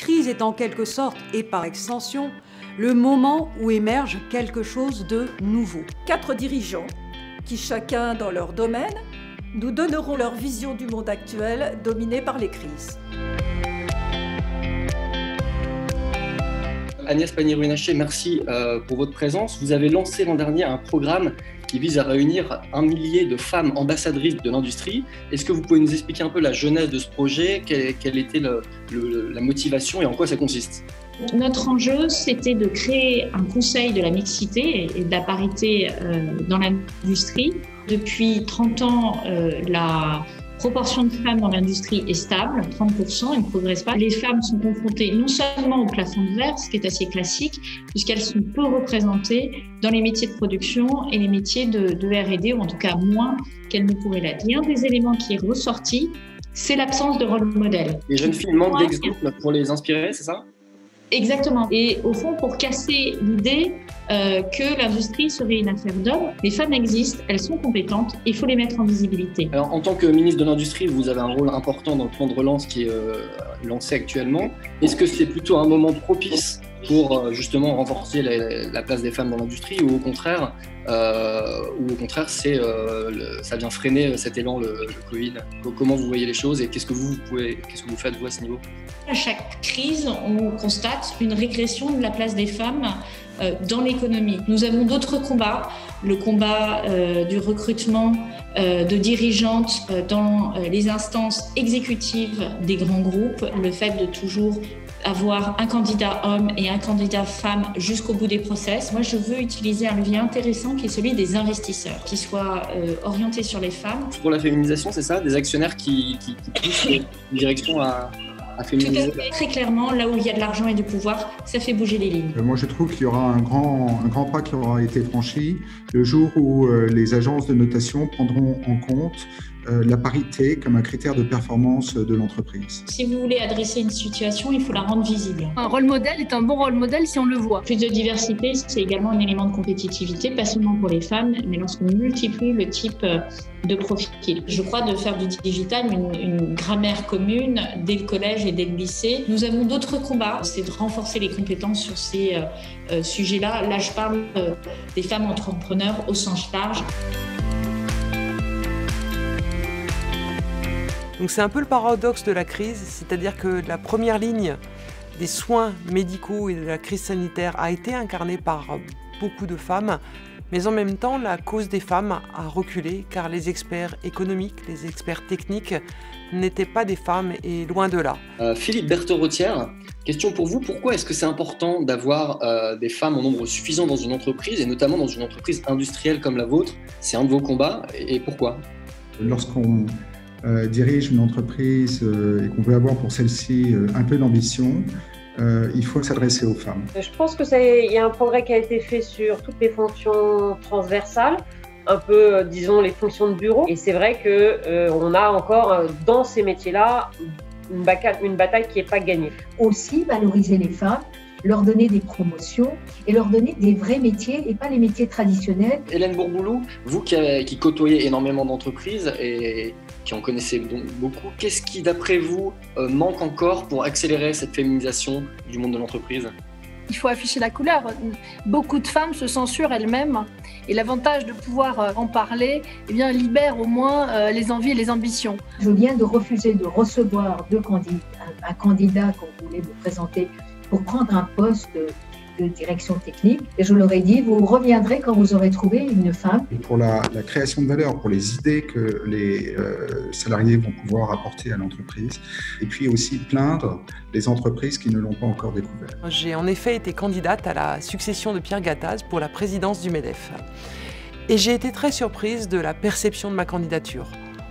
crise est en quelque sorte, et par extension, le moment où émerge quelque chose de nouveau. 4 dirigeants qui, chacun dans leur domaine, nous donneront leur vision du monde actuel dominé par les crises. Agnès Pannier-Runacher, merci pour votre présence. Vous avez lancé l'an dernier un programme qui vise à réunir 1 millier de femmes ambassadrices de l'industrie. Est-ce que vous pouvez nous expliquer un peu la genèse de ce projet, quelle était la motivation et en quoi ça consiste ? Notre enjeu, c'était de créer un conseil de la mixité et de la parité dans l'industrie. Depuis 30 ans, la proportion de femmes dans l'industrie est stable, 30%, elle ne progresse pas. Les femmes sont confrontées non seulement au plafond de verre, ce qui est assez classique, puisqu'elles sont peu représentées dans les métiers de production et les métiers de R&D, ou en tout cas moins qu'elles ne pourraient l'être. Et un des éléments qui est ressorti, c'est l'absence de rôle modèle. Les jeunes filles manquent d'exemples pour les inspirer, c'est ça ? Exactement. Et au fond, pour casser l'idée que l'industrie serait une affaire d'hommes, les femmes existent, elles sont compétentes, il faut les mettre en visibilité. Alors, en tant que ministre de l'Industrie, vous avez un rôle important dans le plan de relance qui est lancé actuellement. Est-ce que c'est plutôt un moment propice pour justement renforcer la place des femmes dans l'industrie, ou au contraire, ça vient freiner cet élan, le Covid? Comment vous voyez les choses et qu'est-ce que vous faites vous à ce niveau? À chaque crise, on constate une régression de la place des femmes dans l'économie. Nous avons d'autres combats, le combat du recrutement de dirigeantes dans les instances exécutives des grands groupes, le fait de toujours avoir un candidat homme et un candidat femme jusqu'au bout des process. Moi, je veux utiliser un levier intéressant qui est celui des investisseurs, qui soit orienté sur les femmes. Pour la féminisation, c'est ça? Des actionnaires qui poussent une direction à féminiser? Tout à fait. Très clairement, là où il y a de l'argent et du pouvoir, ça fait bouger les lignes. Moi, je trouve qu'il y aura un grand pas qui aura été franchi le jour où les agences de notation prendront en compte la parité comme un critère de performance de l'entreprise. Si vous voulez adresser une situation, il faut la rendre visible. Un rôle modèle est un bon rôle modèle si on le voit. Plus de diversité, c'est également un élément de compétitivité, pas seulement pour les femmes, mais lorsqu'on multiplie le type de profil. Je crois de faire du digital une grammaire commune dès le collège et dès le lycée. Nous avons d'autres combats, c'est de renforcer les compétences sur ces sujets-là. Là, je parle des femmes entrepreneurs au sens large. Donc c'est un peu le paradoxe de la crise, c'est-à-dire que la première ligne des soins médicaux et de la crise sanitaire a été incarnée par beaucoup de femmes, mais en même temps la cause des femmes a reculé car les experts économiques, les experts techniques n'étaient pas des femmes et loin de là. Philippe Berthe-Rotière, question pour vous, pourquoi est-ce que c'est important d'avoir des femmes en nombre suffisant dans une entreprise et notamment dans une entreprise industrielle comme la vôtre? C'est un de vos combats et pourquoi? Lorsqu'on dirige une entreprise et qu'on veut avoir pour celle-ci un peu d'ambition, il faut s'adresser aux femmes. Je pense qu'il y a un progrès qui a été fait sur toutes les fonctions transversales, un peu, disons, les fonctions de bureau. Et c'est vrai qu'on a encore, dans ces métiers-là, une bataille qui n'est pas gagnée. Aussi valoriser les femmes, leur donner des promotions et leur donner des vrais métiers et pas les métiers traditionnels. Hélène Bourboulou, vous qui côtoyez énormément d'entreprises et qui en connaissez beaucoup, qu'est-ce qui, d'après vous, manque encore pour accélérer cette féminisation du monde de l'entreprise? Il faut afficher la couleur. Beaucoup de femmes se censurent elles-mêmes et l'avantage de pouvoir en parler libère au moins les envies et les ambitions. Je viens de refuser de recevoir un candidat qu'on voulait me présenter pour prendre un poste de direction technique. Et je leur ai dit, vous reviendrez quand vous aurez trouvé une femme. Et pour la création de valeur, pour les idées que les salariés vont pouvoir apporter à l'entreprise. Et puis aussi plaindre les entreprises qui ne l'ont pas encore découvert. J'ai en effet été candidate à la succession de Pierre Gattaz pour la présidence du MEDEF. Et j'ai été très surprise de la perception de ma candidature.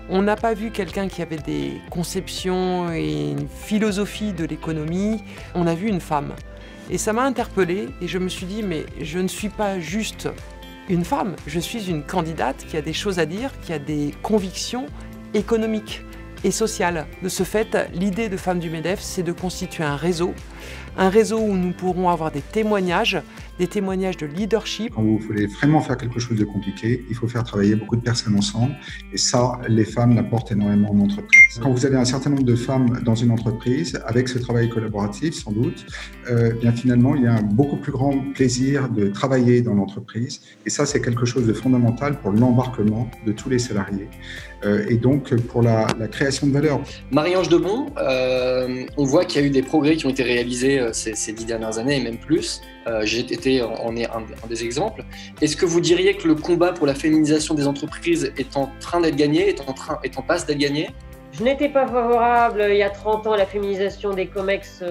On n'a pas vu quelqu'un qui avait des conceptions et une philosophie de l'économie, on a vu une femme. Et ça m'a interpellée et je me suis dit, mais je ne suis pas juste une femme, je suis une candidate qui a des choses à dire, qui a des convictions économiques et sociales. De ce fait, l'idée de Femmes du MEDEF, c'est de constituer un réseau Un réseau où nous pourrons avoir des témoignages de leadership. Quand vous voulez vraiment faire quelque chose de compliqué, il faut faire travailler beaucoup de personnes ensemble. Et ça, les femmes l'apportent énormément en entreprise. Quand vous avez un certain nombre de femmes dans une entreprise, avec ce travail collaboratif, sans doute, bien finalement, il y a un beaucoup plus grand plaisir de travailler dans l'entreprise. Et ça, c'est quelque chose de fondamental pour l'embarquement de tous les salariés. Et donc, pour la création de valeur. Marie-Ange Debon, on voit qu'il y a eu des progrès qui ont été réalisés ces 10 dernières années et même plus. On est un des exemples. Est-ce que vous diriez que le combat pour la féminisation des entreprises est en train d'être gagné, est en passe d'être gagné? Je n'étais pas favorable il y a 30 ans à la féminisation des COMEX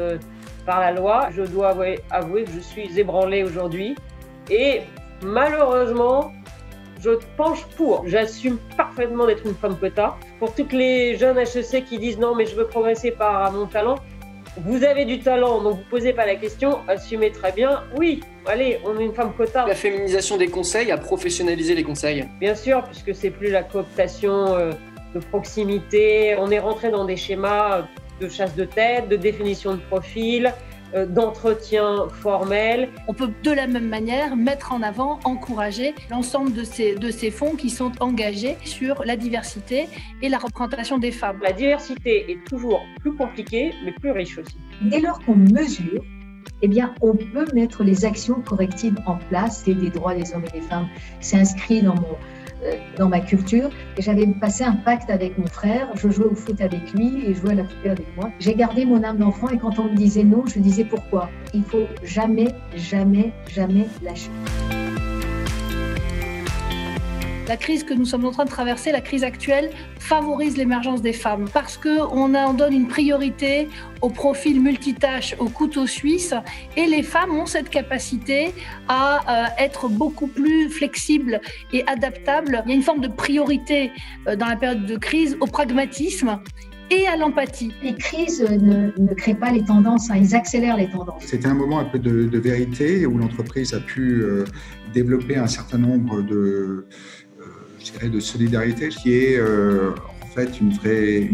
par la loi. Je dois avouer que je suis ébranlée aujourd'hui. Et malheureusement, je penche pour. J'assume parfaitement d'être une femme quota. Pour toutes les jeunes HEC qui disent non, mais je veux progresser par mon talent, vous avez du talent, donc vous ne posez pas la question, assumez très bien. Oui, allez, on est une femme quota. La féminisation des conseils a professionnalisé les conseils. Bien sûr, puisque c'est plus la cooptation de proximité. On est rentré dans des schémas de chasse de tête, de définition de profil, d'entretien formel. On peut de la même manière mettre en avant, encourager l'ensemble de ces fonds qui sont engagés sur la diversité et la représentation des femmes. La diversité est toujours plus compliquée, mais plus riche aussi. Dès lors qu'on mesure, eh bien, on peut mettre les actions correctives en place. Et des droits des hommes et des femmes, c'est inscrit dans ma culture. Et j'avais passé un pacte avec mon frère. Je jouais au foot avec lui et jouais à la poupée avec moi. J'ai gardé mon âme d'enfant et quand on me disait non, je disais pourquoi. Il faut jamais, jamais, jamais lâcher. La crise que nous sommes en train de traverser, la crise actuelle, favorise l'émergence des femmes parce qu'on donne une priorité au profil multitâche, au couteau suisse, et les femmes ont cette capacité à être beaucoup plus flexibles et adaptables. Il y a une forme de priorité dans la période de crise au pragmatisme et à l'empathie. Les crises ne créent pas les tendances, ils accélèrent les tendances. C'était un moment un peu de vérité où l'entreprise a pu développer un certain nombre de solidarité qui est en fait une vraie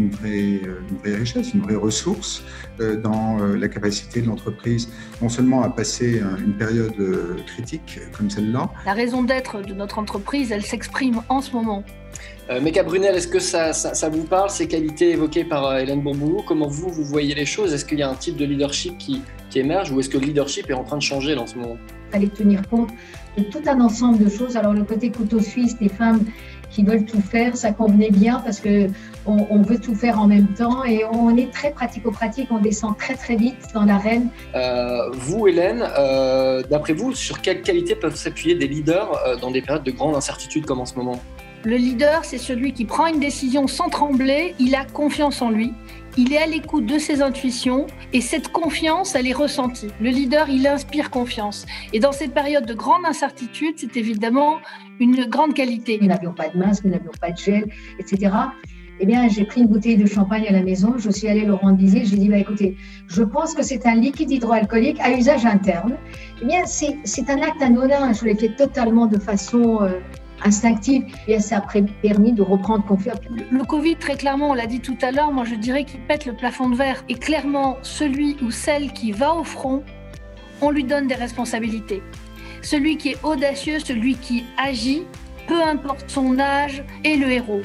richesse, une vraie ressource dans la capacité de l'entreprise non seulement à passer une période critique comme celle-là. La raison d'être de notre entreprise, elle s'exprime en ce moment. Mecca Brunel, est-ce que ça vous parle, ces qualités évoquées par Hélène Bourboulou? Comment vous voyez les choses? Est-ce qu'il y a un type de leadership qui émerge ou est-ce que le leadership est en train de changer là, en ce moment? Il fallait tenir compte de tout un ensemble de choses. Alors le côté couteau suisse des femmes qui veulent tout faire, ça convenait bien parce qu'on veut tout faire en même temps et on est très pratico-pratique, on descend très très vite dans l'arène. Vous, Hélène, d'après vous, sur quelles qualités peuvent s'appuyer des leaders dans des périodes de grande incertitude comme en ce moment? Le leader, c'est celui qui prend une décision sans trembler, il a confiance en lui, il est à l'écoute de ses intuitions et cette confiance, elle est ressentie. Le leader, il inspire confiance. Et dans cette période de grande incertitude, c'est évidemment une grande qualité. Nous n'avions pas de masque, nous n'avions pas de gel, etc. Eh bien, j'ai pris une bouteille de champagne à la maison, je suis allée le rendre visite, j'ai dit, écoutez, je pense que c'est un liquide hydroalcoolique à usage interne. Eh bien, c'est un acte anodin, je l'ai fait totalement de façon instinctive et ça a permis de reprendre confiance. Le Covid, très clairement, on l'a dit tout à l'heure, moi je dirais qu'il pète le plafond de verre. Et clairement, celui ou celle qui va au front, on lui donne des responsabilités. Celui qui est audacieux, celui qui agit, peu importe son âge, est le héros.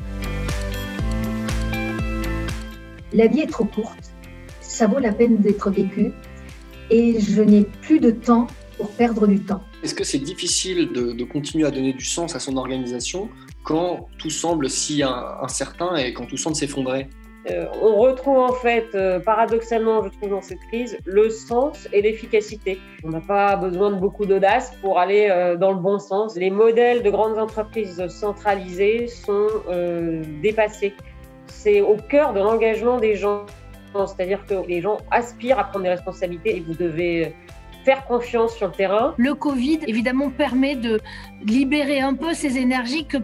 La vie est trop courte, ça vaut la peine d'être vécu et je n'ai plus de temps pour perdre du temps. Est-ce que c'est difficile de continuer à donner du sens à son organisation quand tout semble si incertain et quand tout semble s'effondrer? On retrouve en fait, paradoxalement, je trouve dans cette crise, le sens et l'efficacité. On n'a pas besoin de beaucoup d'audace pour aller dans le bon sens. Les modèles de grandes entreprises centralisées sont dépassés. C'est au cœur de l'engagement des gens. C'est-à-dire que les gens aspirent à prendre des responsabilités et vous devez faire confiance sur le terrain. Le Covid, évidemment, permet de libérer un peu ces énergies que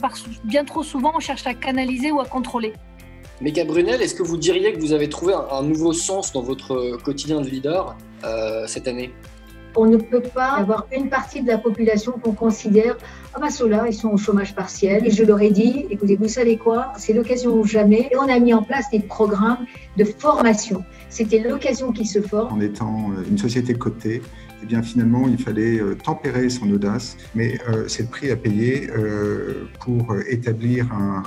bien trop souvent on cherche à canaliser ou à contrôler. Mecca Brunel, est-ce que vous diriez que vous avez trouvé un nouveau sens dans votre quotidien de leader cette année? On ne peut pas avoir une partie de la population qu'on considère « Ah ben ceux-là, ils sont au chômage partiel ». Et je leur ai dit « Écoutez, vous savez quoi, c'est l'occasion ou jamais ». Et on a mis en place des programmes de formation. C'était l'occasion qu'ils se forment. En étant une société cotée, eh bien finalement, il fallait tempérer son audace, mais c'est le prix à payer pour établir un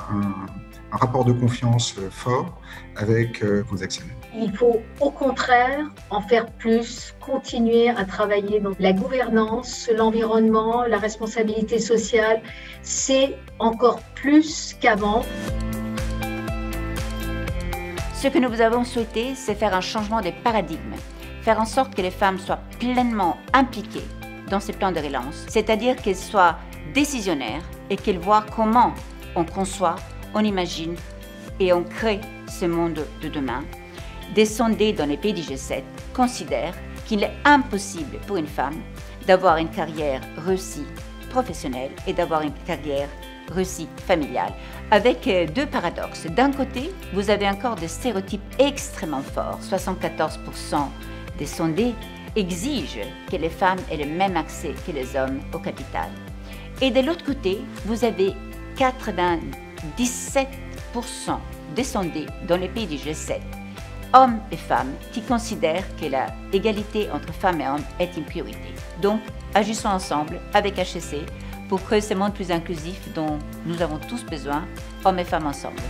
rapport de confiance fort avec vos actionnaires. Il faut au contraire en faire plus, continuer à travailler dans la gouvernance, l'environnement, la responsabilité sociale. C'est encore plus qu'avant. Ce que nous avons souhaité, c'est faire un changement des paradigmes, faire en sorte que les femmes soient pleinement impliquées dans ces plans de relance, c'est-à-dire qu'elles soient décisionnaires et qu'elles voient comment on conçoit, on imagine et on crée ce monde de demain. Des sondés dans les pays du G7 considèrent qu'il est impossible pour une femme d'avoir une carrière réussie professionnelle et d'avoir une carrière réussie familiale, avec deux paradoxes. D'un côté, vous avez encore des stéréotypes extrêmement forts. 74% des sondés exigent que les femmes aient le même accès que les hommes au capital. Et de l'autre côté, vous avez 97% des sondés dans les pays du G7, hommes et femmes, qui considèrent que l'égalité entre femmes et hommes est une priorité. Donc, agissons ensemble avec HEC pour créer ce monde plus inclusif dont nous avons tous besoin, hommes et femmes ensemble.